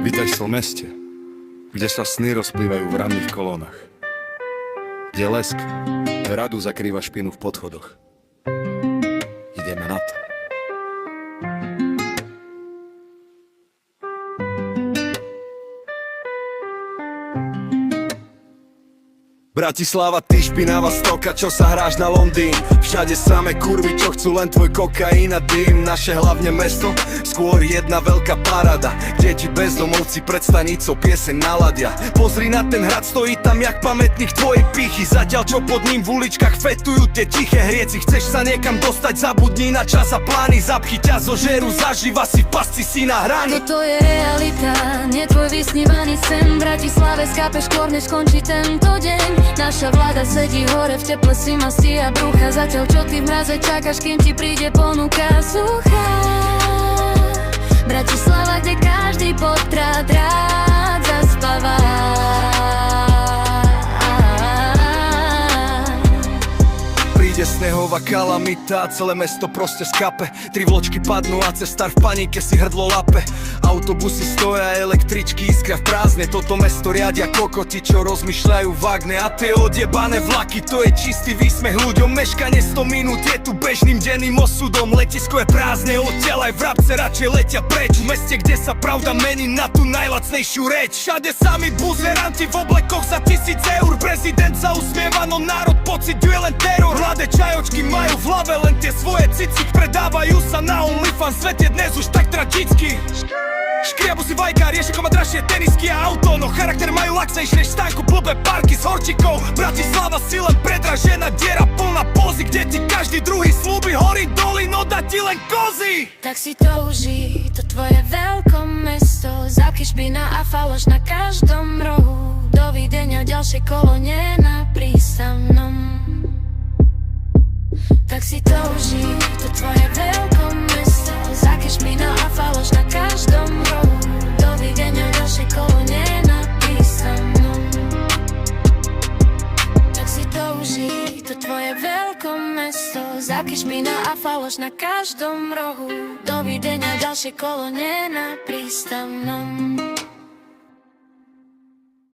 Vítaj v meste, kde sa sny rozplývajú v ranných kolónach, kde lesk radu zakrýva špinu v podchodoch. Ideme na to. Bratislava, ty špinavá stoka, čo sa hráš na Londýn. Všade samé kurvy, čo chcú len tvoj kokain a dým. Naše hlavne mesto, skôr jedna veľká parada, kde ti bezdomovci pred stanicou pieseň naladia. Pozri na ten hrad, stojí tam jak pamätník tvojej pichy. Zatiaľ čo pod ním v uličkách fetujú tie tiché hrieci. Chceš sa niekam dostať, zabudni na čas a plány. Zapchy ťa zožerú zaživa, si v pasci, si na hrani. Toto je realita, nie tvoj vysnívaný sen. V Bratislave skápeš skôr, než končí tento deň. Naša vláda sedí hore, v teple si mastí a brúcha. Zatiaľ čo ty v mraze čakáš, kým ti príde ponuka suchá. Bratislava, kde každý potrat rád zaspáva. Príde snehová kalamita, celé mesto proste skape. Tri vločky padnú a cestár v panike si hrdlo lape. Autobusy stoja, električky iskria v prázdne. Toto mesto riadia kokoti, čo rozmýšľajú vágne. A tie odjebané vlaky, to je čistý výsmech ľuďom. Meškanie 100 minút je tu bežným denným osudom. Letisko je prázdne, odtiaľ aj vrabce radšej letia preč. V meste, kde sa pravda mení na tú najlacnejšiu reč. Všade sami buzeranti v oblekoch za 1000 eur. Prezident sa usmieva, no národ pociťuje len teror. Mladé čajočky majú v hlave len tie svoje cici. Predávajú sa na OnlyFans, svet je dnes už tak tragický. Škriabu si vajka, riešia koma dražšie tenisky a auto. No charakter majú laxnejšie než stánku blbé parky s horčikou. Bratislava si len predražená diera plná pózy, kde ti každý druhý slúbi hory doly, no dá ti len kozy. Tak si to uži, to tvoje veľkomesto. Zápchy, špina a faloš na každom rohu. Dovidenia v ďalšej kolóne na prístavnom. Tak si to uži, to tvoje veľkomesto. Zápchy, špina a faloš na každom rohu. Dovidenia v ďalšej kolóne na prístavnom. Tak si to uži, to tvoje veľkomesto. Zápchy, špina a faloš na každom rohu. Dovidenia v ďalšej kolóne na prístavnom.